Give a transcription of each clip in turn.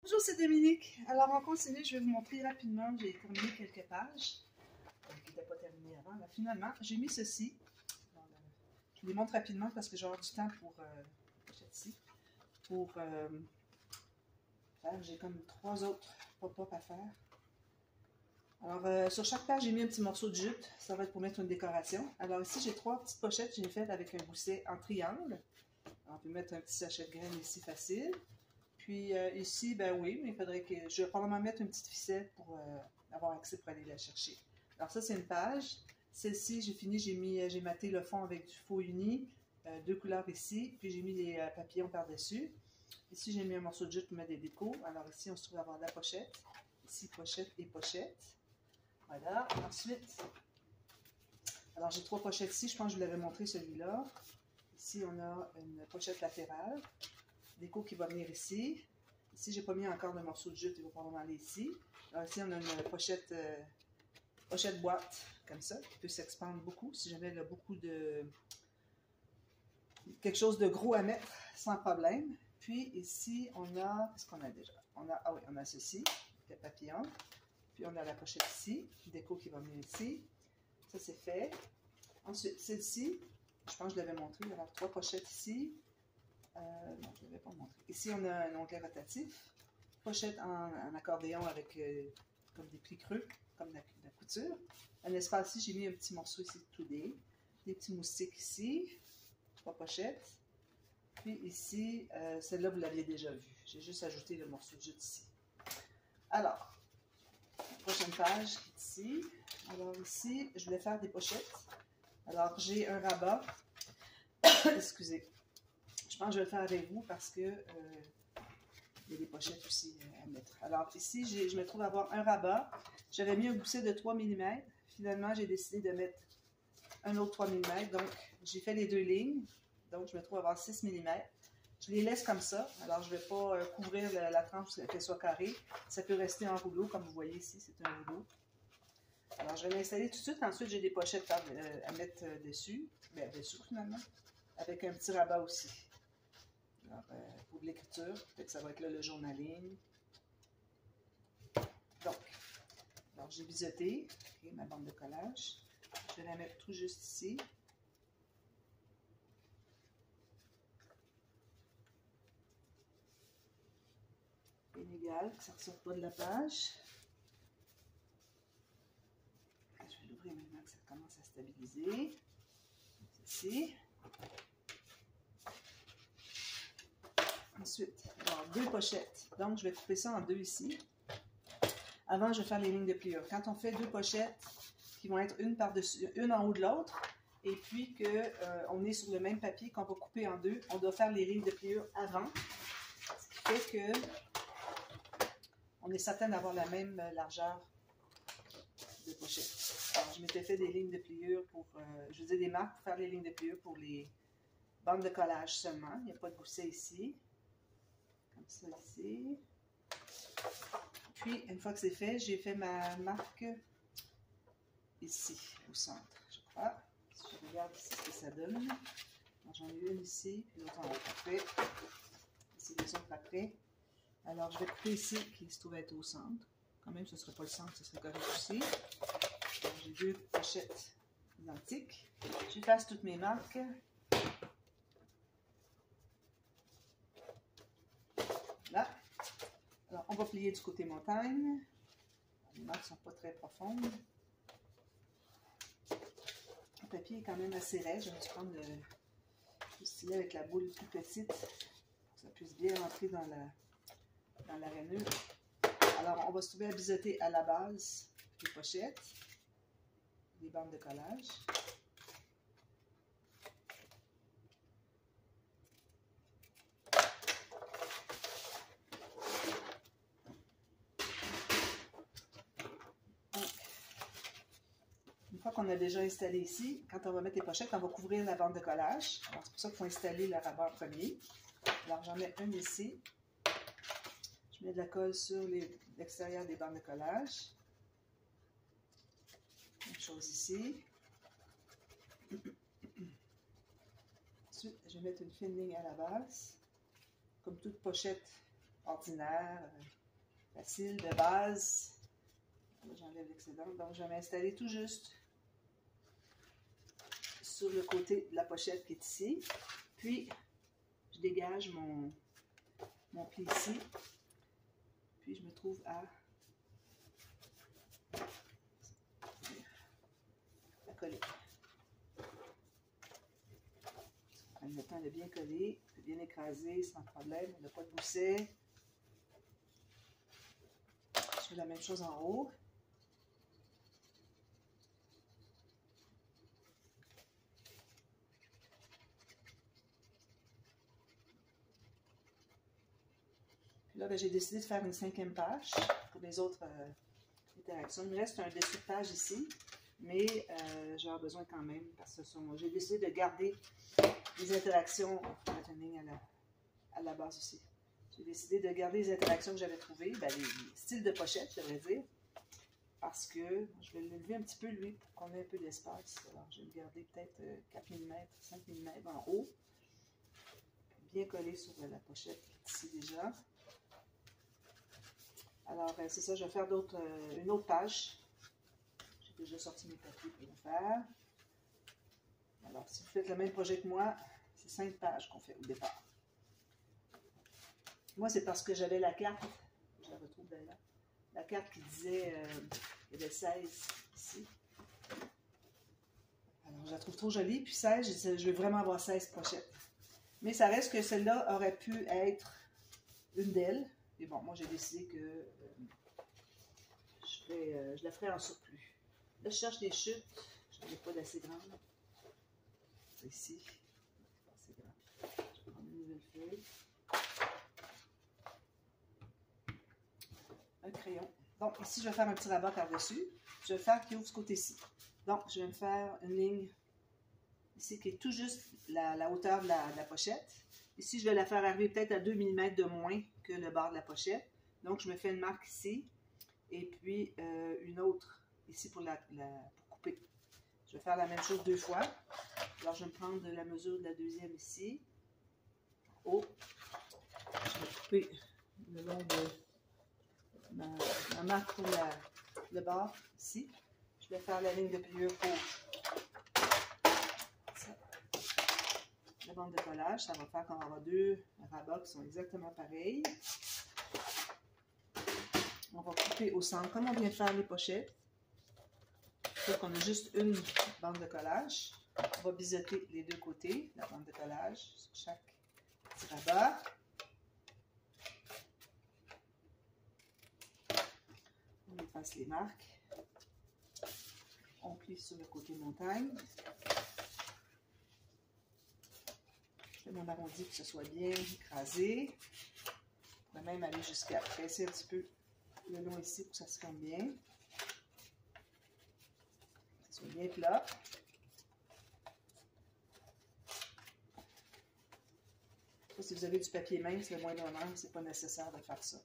Bonjour, c'est Dominique. Alors, on continue. Je vais vous montrer rapidement. J'ai terminé quelques pages qui n'étaient pas terminées avant. Là, finalement, j'ai mis ceci. Je vous les montre rapidement parce que j'aurai du temps pour faire. J'ai comme 3 autres pop-up à faire. Alors, sur chaque page, j'ai mis un petit morceau de jute. Ça va être pour mettre une décoration. Alors, ici, j'ai 3 petites pochettes. Je les ai faites avec un gousset en triangle. Alors, on peut mettre un petit sachet de graines ici facile. Puis ici, ben oui, mais il faudrait que je vais probablement mettre une petite ficelle pour avoir accès pour aller la chercher. Alors ça, c'est une page. Celle-ci, j'ai fini, j'ai matté le fond avec du faux uni, 2 couleurs ici, puis j'ai mis les papillons par-dessus. Ici, j'ai mis un morceau de jute pour mettre des décos. Alors ici, on se trouve à avoir la pochette. Ici, pochette et pochette. Voilà. Ensuite, alors j'ai 3 pochettes ici. Je pense que je vous l'avais montré celui-là. Ici, on a une pochette latérale. Déco qui va venir ici. Ici, j'ai pas mis encore de morceau de jute, il va probablement aller ici. Alors ici, on a une pochette boîte, comme ça, qui peut s'expandre beaucoup, si jamais il y a beaucoup de... quelque chose de gros à mettre, sans problème. Puis ici, on a... qu'est-ce qu'on a déjà? Ah oui, on a ceci, le papillon. Puis on a la pochette ici, déco qui va venir ici. Ça, c'est fait. Ensuite, celle-ci, je pense que je l'avais montré, il y a 3 pochettes ici. Non, je ne l'avais pas montré. Ici, on a un onglet rotatif. Pochette en accordéon avec comme des plis creux, comme la couture. Un espace ici, j'ai mis un petit morceau ici de toudé. Des petits moustiques ici. 3 pochettes. Puis ici, celle-là, vous l'aviez déjà vue. J'ai juste ajouté le morceau de jute ici. Alors, prochaine page ici. Alors ici, je voulais faire des pochettes. Alors, j'ai un rabat. Excusez. Je pense que je vais le faire avec vous parce que il y a des pochettes aussi à mettre. Alors ici, je me trouve à avoir un rabat. J'avais mis un gousset de 3 mm. Finalement, j'ai décidé de mettre un autre 3 mm. Donc, j'ai fait les 2 lignes. Donc, je me trouve à avoir 6 mm. Je les laisse comme ça. Alors, je ne vais pas couvrir la tranche pour qu'elle soit carrée. Ça peut rester en rouleau, comme vous voyez ici, c'est un rouleau. Alors, je vais l'installer tout de suite. Ensuite, j'ai des pochettes à mettre dessus. Bien, dessous, finalement. Avec un petit rabat aussi. Alors, pour de l'écriture, peut-être ça va être là le journaling. Donc, alors j'ai biseauté ma bande de collage. Je vais la mettre tout juste ici. Inégal, que ça ne ressorte pas de la page. Je vais l'ouvrir maintenant que ça commence à stabiliser. Ici. Ensuite, alors 2 pochettes. Donc, je vais couper ça en 2 ici. Avant, je vais faire les lignes de pliure. Quand on fait 2 pochettes qui vont être une par-dessus, une en haut de l'autre, et puis qu'on est sur le même papier qu'on va couper en 2, on doit faire les lignes de pliure avant. Ce qui fait que on est certain d'avoir la même largeur de pochette. Alors, je m'étais fait des lignes de pliure pour, je faisais des marques pour faire les lignes de pliure pour les bandes de collage seulement. Il n'y a pas de gousset ici. Comme ça ici. Puis, une fois que c'est fait, j'ai fait ma marque ici, au centre, je crois. Si je regarde ici ce que ça donne. J'en ai une ici, puis l'autre en haut. Après, ici les autres après. Alors, je vais couper ici, qui se trouve être au centre. Quand même, ce ne serait pas le centre, ce serait correct aussi. J'ai 2 pochettes identiques. J'efface toutes mes marques. Là. Alors, on va plier du côté montagne. Les marques ne sont pas très profondes. Le papier est quand même assez raide. Je vais prendre le stylet avec la boule plus petite pour que ça puisse bien rentrer dans la rainure. Alors, on va se trouver à biseauter à la base des pochettes, des bandes de collage. Une fois qu'on a déjà installé ici, quand on va mettre les pochettes, on va couvrir la bande de collage. Alors, c'est pour ça qu'il faut installer le rabat en premier. Alors, j'en mets une ici. Je mets de la colle sur l'extérieur des bandes de collage. Même chose ici. Ensuite, je vais mettre une fine ligne à la base. Comme toute pochette, ordinaire, facile, de base. Là, j'enlève l'excédent. Donc, je vais m'installer tout juste sur le côté de la pochette qui est ici. Puis, je dégage mon pli ici. Puis, je me trouve à coller. On prend le temps de bien coller, de bien écraser sans problème. On n'a pas de gousset. Je fais la même chose en haut. Puis là, j'ai décidé de faire une 5e page pour les autres interactions. Il me reste un dessus de page ici, mais j'aurai besoin quand même parce que j'ai décidé de garder les interactions à la base aussi. J'ai décidé de garder les interactions que j'avais trouvées, ben, les styles de pochette, je devrais dire, parce que je vais le lever un petit peu, lui, pour qu'on ait un peu d'espace. Alors, je vais le garder peut-être 4 mm, 5 mm en haut, bien collé sur la pochette ici déjà. Alors, c'est ça, je vais faire une autre page. J'ai déjà sorti mes papiers pour le faire. Alors, si vous faites le même projet que moi, c'est 5 pages qu'on fait au départ. Moi, c'est parce que j'avais la carte, je la retrouve là, la carte qui disait, il y avait 16 ici. Alors, je la trouve trop jolie, puis 16, je veux vraiment avoir 16 pochettes. Mais ça reste que celle-là aurait pu être une d'elles. Et bon, moi, j'ai décidé que je la ferai en surplus. Là, je cherche des chutes, je n'en ai pas d'assez grandes. Ici, c'est assez grand. Je vais prendre une nouvelle feuille. Un crayon. Donc, ici, je vais faire un petit rabat par-dessus. Je vais faire qui ouvre ce côté-ci. Donc, je vais me faire une ligne ici qui est tout juste la hauteur de la pochette. Ici, je vais la faire arriver peut-être à 2 mm de moins que le bord de la pochette. Donc, je me fais une marque ici et puis une autre ici pour couper. Je vais faire la même chose 2 fois. Alors, je vais me prendre la mesure de la deuxième ici. Oh! Je vais couper le long de ma marque pour le bord ici. Je vais faire la ligne de pliure pour ça. La bande de collage. Ça va faire qu'on va avoir 2 rabats qui sont exactement pareils. On va couper au centre, comme on vient de faire les pochettes. Donc, on a juste une bande de collage. On va biseauter les deux côtés, la bande de collage, sur chaque petit rabat. On efface les marques. On plie sur le côté montagne. Je fais mon arrondi pour que ce soit bien écrasé. On va même aller jusqu'à presser un petit peu le long ici pour que ça se forme bien. Que ce soit bien plat. Si vous avez du papier mince, le moindrement, c'est pas nécessaire de faire ça.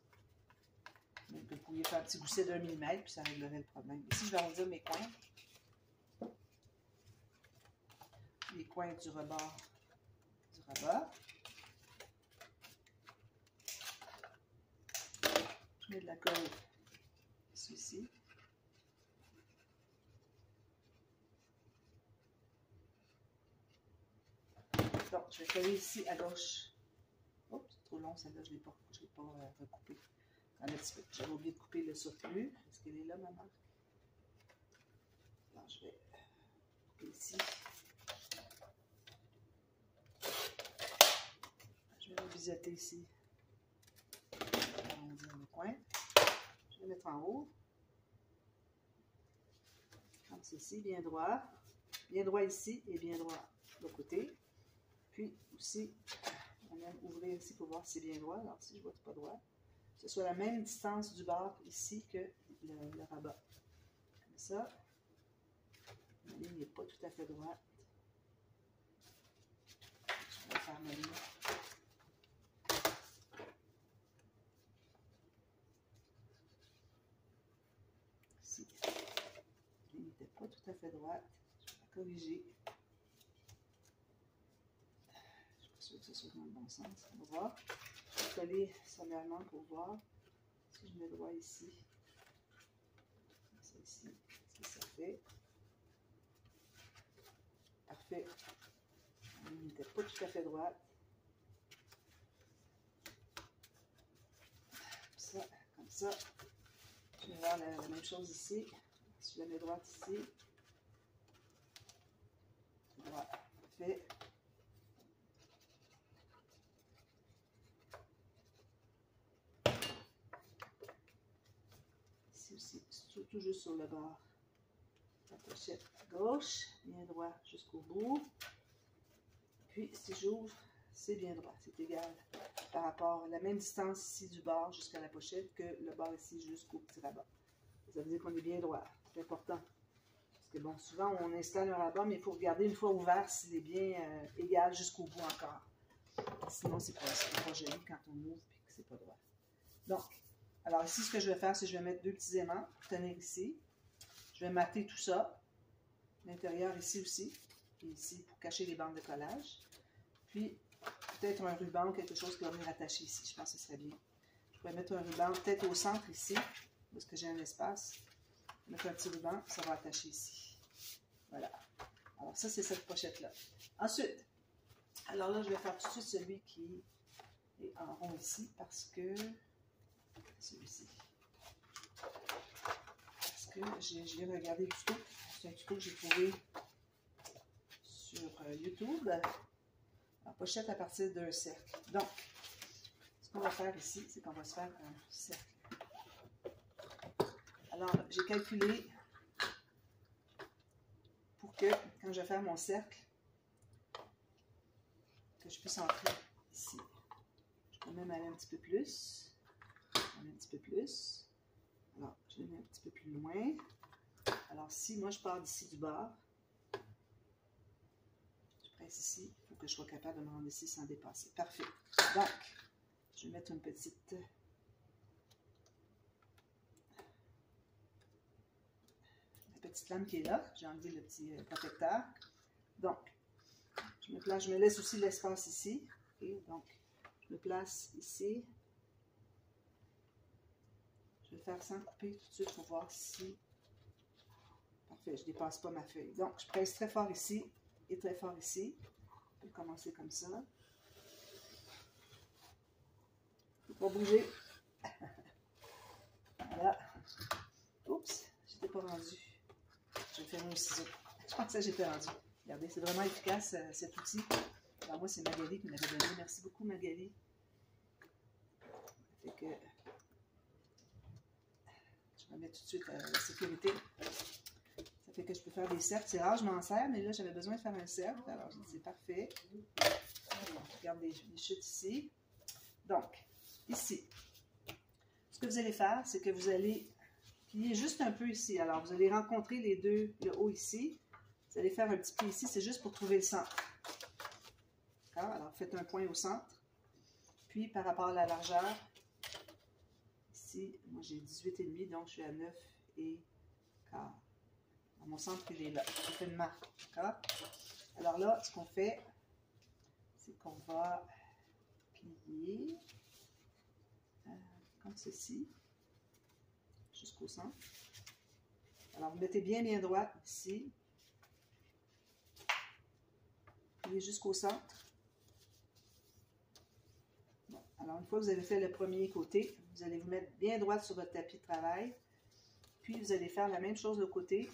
Donc, vous pourriez faire un petit gousset d'1 mm, puis ça réglerait le problème. Ici, je vais arrondir mes coins. Les coins du rebord du rabat. Je mets de la colle ici. Donc, je vais coller ici à gauche. Oh, c'est trop long, celle-là, je ne l'ai pas recoupée. J'avais oublié de couper le surplus. Est-ce qu'elle est là, ma marque? Alors, je vais couper ici. Je vais biseauter ici. Arrondir le coin. Je vais mettre en haut. Comme ceci, bien droit. Bien droit ici et bien droit de l'autre côté. Puis aussi, on aime ouvrir ici pour voir si c'est bien droit. Alors, si je vois que c'est pas droit, que ce soit la même distance du bord ici que le rabat. Comme ça, la ligne n'est pas tout à fait droite. Je vais faire ma ligne. Ici, la ligne n'était pas tout à fait droite. Je vais la corriger. Je suis pas sûre que ce soit dans le bon sens. On va voir. coller sommairement pour voir. Si je mets droit ici, ça ici, ce que ça fait. Parfait. Il n'était pas tout à fait droit. Comme ça. Je vais faire la même chose ici. Si je la mets droite ici. Droit. Parfait. Ici aussi, tout juste sur le bord. La pochette à gauche, bien droit jusqu'au bout. Puis, si j'ouvre, c'est bien droit, c'est égal par rapport à la même distance ici du bord jusqu'à la pochette que le bord ici jusqu'au petit rabat. Ça veut dire qu'on est bien droit, c'est important. Parce que bon, souvent on installe un rabat, mais il faut regarder une fois ouvert s'il est bien égal jusqu'au bout encore. Sinon, c'est pas joli quand on ouvre et que c'est pas droit. Donc, alors ici, ce que je vais faire, c'est que je vais mettre 2 petits aimants pour tenir ici. Je vais mater tout ça. L'intérieur ici aussi. Et ici pour cacher les bandes de collage. Puis, peut-être un ruban ou quelque chose qui va venir attacher ici. Je pense que ce serait bien. Je pourrais mettre un ruban peut-être au centre ici, parce que j'ai un espace. Mettre un petit ruban, ça va attacher ici. Voilà. Alors ça, c'est cette pochette-là. Ensuite, alors là, je vais faire tout de suite celui qui est en rond ici, parce que celui-ci. Parce que je viens de regarder le tuto. C'est un tuto que j'ai trouvé sur YouTube. En pochette à partir d'un cercle. Donc, ce qu'on va faire ici, c'est qu'on va se faire un cercle. Alors, j'ai calculé pour que, quand je vais faire mon cercle, que je puisse entrer ici. Je peux même aller un petit peu plus. Un petit peu plus. Alors, je vais mettre un petit peu plus loin. Alors, si moi je pars d'ici du bord, je presse ici, il faut que je sois capable de me rendre ici sans dépasser. Parfait. Donc, je vais mettre une petite lame qui est là. J'ai enlevé le petit protecteur. Donc, je me laisse aussi l'espace ici. Okay, donc, je me place ici. Je vais le faire sans couper tout de suite pour voir si... Parfait, je ne dépasse pas ma feuille. Donc, je presse très fort ici et très fort ici. Je vais commencer comme ça. Il ne faut pas bouger. Voilà. Oups, je n'étais pas rendu. Je vais faire un ciseau. Je pensais que j'étais rendu. Regardez, c'est vraiment efficace cet outil. Alors moi, c'est Magali qui me l'avait donné. Merci beaucoup, Magali. Ça fait que je vais mettre tout de suite la sécurité. Ça fait que je peux faire des cercles. C'est rare, je m'en sers, mais là, j'avais besoin de faire un cercle. Alors, j'ai dit, c'est parfait. Je regarde les chutes ici. Donc, ici, ce que vous allez faire, c'est que vous allez plier juste un peu ici. Alors, vous allez rencontrer les deux, le haut ici. Vous allez faire un petit pli ici, c'est juste pour trouver le centre. D'accord? Alors, faites un point au centre. Puis, par rapport à la largeur, ici, moi j'ai 18,5, donc je suis à 9 et quart. Mon centre, il est là. Je fais une marque. D'accord? Alors là, ce qu'on fait, c'est qu'on va plier comme ceci, jusqu'au centre. Alors, vous mettez bien droit ici. Pliez jusqu'au centre. Bon, alors, une fois que vous avez fait le premier côté, vous allez vous mettre bien droite sur votre tapis de travail. Puis, vous allez faire la même chose de l'autre côté.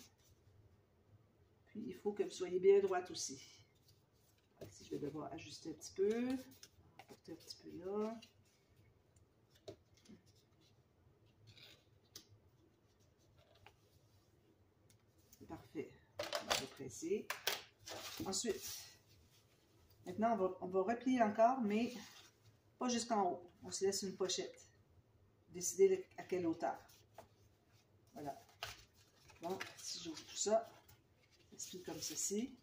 Puis, il faut que vous soyez bien droite aussi. Ici, je vais devoir ajuster un petit peu. Porter un petit peu là. Parfait. On va presser. Ensuite, maintenant, on va replier encore, mais pas jusqu'en haut. On se laisse une pochette. Décidez à quelle hauteur. Voilà. Donc, si j'ouvre tout ça, je plie comme ceci.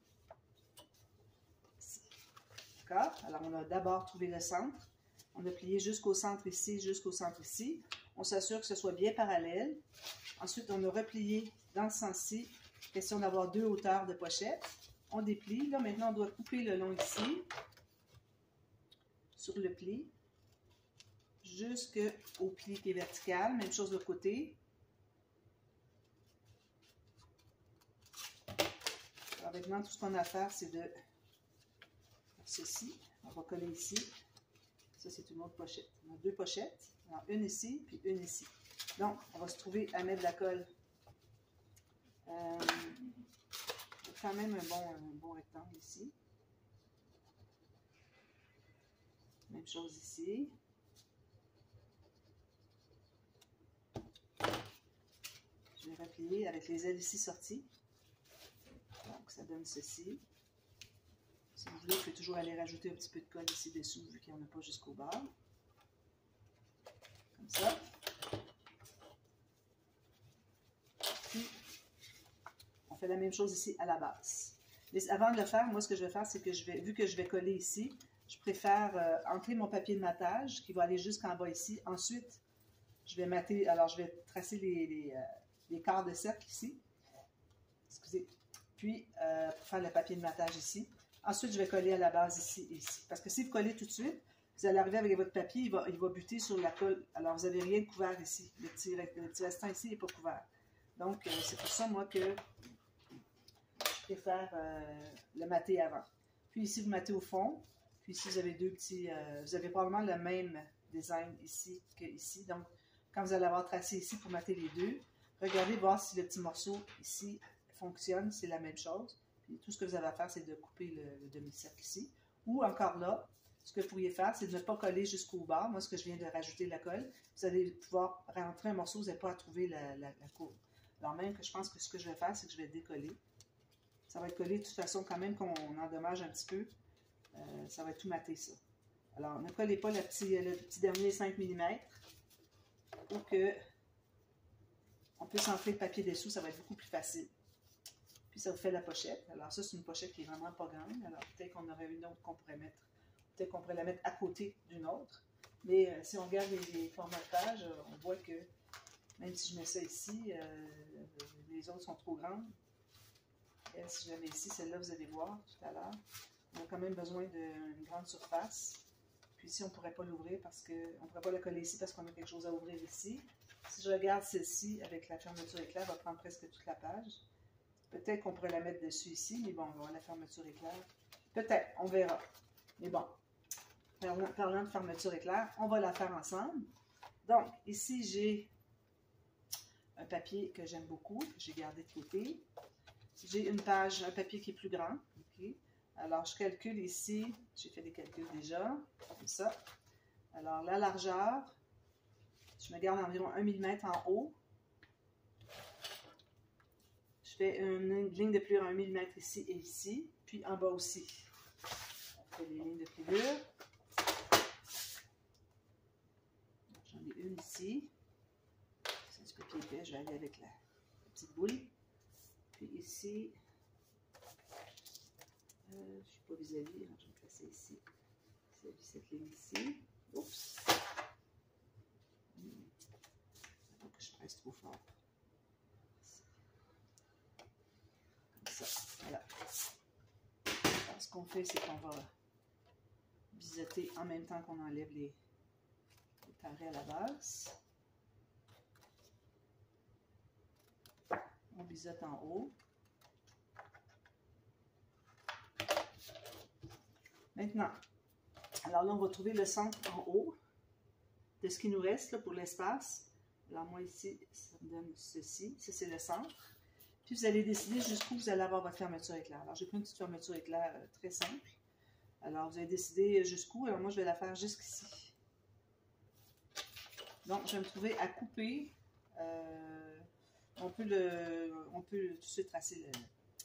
D'accord? Alors, on a d'abord trouvé le centre. On a plié jusqu'au centre ici, jusqu'au centre ici. On s'assure que ce soit bien parallèle. Ensuite, on a replié dans le sens-ci. Question d'avoir deux hauteurs de pochette. On déplie. Là, maintenant, on doit couper le long ici, sur le pli. jusqu'au pli qui est vertical. Même chose de l'autre côté. Alors maintenant, tout ce qu'on a à faire, c'est de faire ceci. On va coller ici. Ça, c'est une autre pochette. On a deux pochettes. Alors, une ici, puis une ici. Donc, on va se trouver à mettre de la colle. Quand même un bon rectangle ici. Même chose ici. Je vais replier avec les ailes ici sorties. Donc, ça donne ceci. Si vous voulez, vous pouvez toujours aller rajouter un petit peu de colle ici dessous, vu qu'il n'y en a pas jusqu'au bord. Comme ça. Puis, on fait la même chose ici à la base. Mais avant de le faire, moi, ce que je vais faire, c'est que vu que je vais coller ici, je préfère ancrer mon papier de mattage qui va aller jusqu'en bas ici. Ensuite, je vais mater, alors je vais tracer les quarts de cercle ici. Excusez. Puis, pour faire le papier de mattage ici. Ensuite, je vais coller à la base ici et ici. Parce que si vous collez tout de suite, vous allez arriver avec votre papier, il va buter sur la colle. Alors, vous n'avez rien de couvert ici. Le petit restant ici n'est pas couvert. Donc, c'est pour ça, moi, que je préfère le mater avant. Puis ici, vous matez au fond. Puis ici, vous avez deux petits... vous avez probablement le même design ici qu'ici. Donc, quand vous allez avoir tracé ici pour mater les deux, regardez voir si le petit morceau ici fonctionne. C'est la même chose. Puis tout ce que vous avez à faire, c'est de couper le demi-cercle ici. Ou encore là, ce que vous pourriez faire, c'est de ne pas coller jusqu'au bas. Moi, ce que je viens de rajouter la colle, vous allez pouvoir rentrer un morceau, vous n'avez pas à trouver la courbe. Alors même que je pense que ce que je vais faire, c'est que je vais décoller. Ça va être collé de toute façon, quand même qu'on endommage un petit peu. Ça va être tout maté, ça. Alors, ne collez pas le petit dernier 5 mm pour que on puisse entrer le papier dessous, ça va être beaucoup plus facile. Puis ça vous fait la pochette. Alors ça, c'est une pochette qui est vraiment pas grande. Alors peut-être qu'on aurait une autre qu'on pourrait mettre. Peut-être qu'on pourrait la mettre à côté d'une autre. Mais si on regarde les formats de page, on voit que même si je mets ça ici, les autres sont trop grandes. Et si je la mets ici, celle-là, vous allez voir tout à l'heure. On a quand même besoin d'une grande surface. Puis ici, on ne pourrait pas l'ouvrir parce qu'on ne pourrait pas la coller ici parce qu'on a quelque chose à ouvrir ici. Si je regarde celle-ci avec la fermeture éclair, elle va prendre presque toute la page. Peut-être qu'on pourrait la mettre dessus ici, mais bon, on va avoir la fermeture éclair. Peut-être, on verra. Mais bon, parlant de fermeture éclair, on va la faire ensemble. Donc, ici, j'ai un papier que j'aime beaucoup, que j'ai gardé de côté. J'ai une page, un papier qui est plus grand. Okay. Alors, je calcule ici, j'ai fait des calculs déjà, comme ça. Alors, la largeur, je me garde environ 1 mm en haut. Je fais une ligne de plure à 1 mm ici et ici, puis en bas aussi. On fait les lignes de plure. J'en ai une ici. C'est du papier épais, je vais aller avec la petite boule. Puis ici, je ne suis pas vis-à-vis, je vais me placer ici. Vis-à-vis cette ligne ici. Oups! Il faut que je presse trop fort. Comme ça, voilà. Alors, ce qu'on fait, c'est qu'on va biseauter en même temps qu'on enlève les carrés à la base. On biseaute en haut. Maintenant, alors là, on va trouver le centre en haut de ce qui nous reste là, pour l'espace. Alors moi ici, ça me donne ceci. Ça, c'est le centre. Puis vous allez décider jusqu'où vous allez avoir votre fermeture éclair. Alors j'ai pris une petite fermeture éclair très simple. Alors vous allez décider jusqu'où. Alors moi, je vais la faire jusqu'ici. Donc, je vais me trouver à couper. On peut tout de suite tracer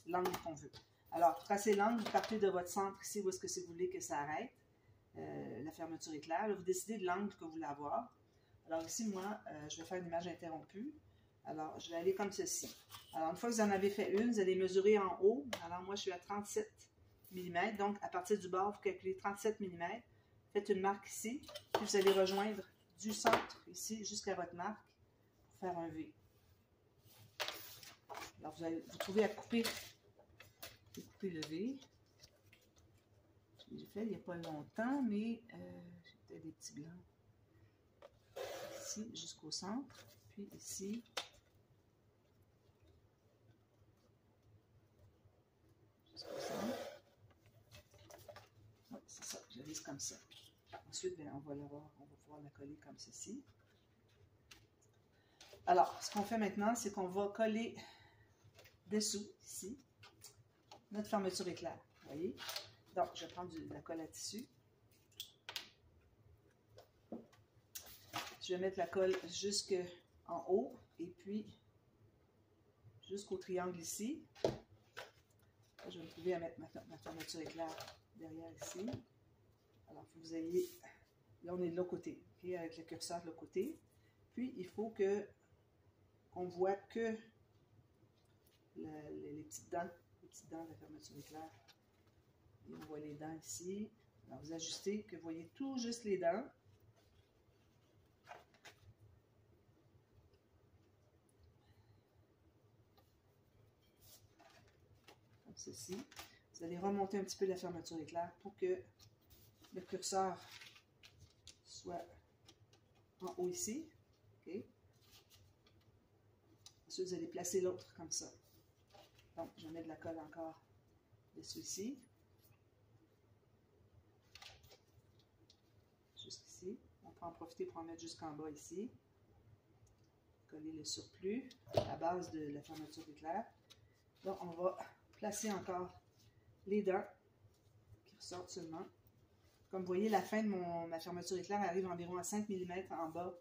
l'angle qu'on veut. Alors, pour tracer l'angle, vous partez de votre centre ici, où est-ce que vous voulez que ça arrête, la fermeture éclair. Là, vous décidez de l'angle que vous voulez avoir. Alors ici, moi, je vais faire une image interrompue. Alors, je vais aller comme ceci. Alors, une fois que vous en avez fait une, vous allez mesurer en haut. Alors, moi, je suis à 37 mm. Donc, à partir du bord, vous calculez 37 mm. Faites une marque ici. Puis, vous allez rejoindre du centre ici jusqu'à votre marque pour faire un V. Alors, vous allez vous trouver à couper le V. J'ai fait il n'y a pas longtemps, mais j'ai peut-être des petits blancs. ici jusqu'au centre, puis ici. Jusqu'au centre. Oui, c'est ça, je lisse comme ça. Ensuite, bien, on va pouvoir la coller comme ceci. Alors, ce qu'on fait maintenant, c'est qu'on va coller dessous, ici, notre fermeture éclair. Vous voyez? Donc, je vais prendre de la colle à tissu. Je vais mettre la colle jusqu'en haut et puis jusqu'au triangle ici. Là, je vais me trouver à mettre ma fermeture éclair derrière ici. Alors, il faut que vous ayez... Là, on est de l'autre côté, okay, avec le curseur de l'autre côté. Puis, il faut qu'on voit que les petites dents de la fermeture éclair. Et on voit les dents ici. Alors, vous ajustez, que vous voyez tout juste les dents. Comme ceci. Vous allez remonter un petit peu la fermeture éclair pour que le curseur soit en haut ici. Okay. Ensuite, vous allez placer l'autre comme ça. Donc, je mets de la colle encore dessus ici. Jusqu'ici. On peut en profiter pour en mettre jusqu'en bas ici. Coller le surplus à la base de la fermeture éclair. Donc, on va placer encore les dents qui ressortent seulement. Comme vous voyez, la fin de ma fermeture éclair arrive environ à 5 mm en bas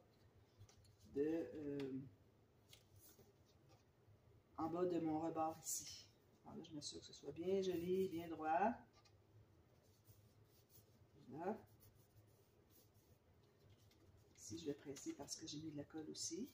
de mon rebord ici. Alors là, je m'assure que ce soit bien joli, bien droit. Voilà. Ici, je vais presser parce que j'ai mis de la colle aussi.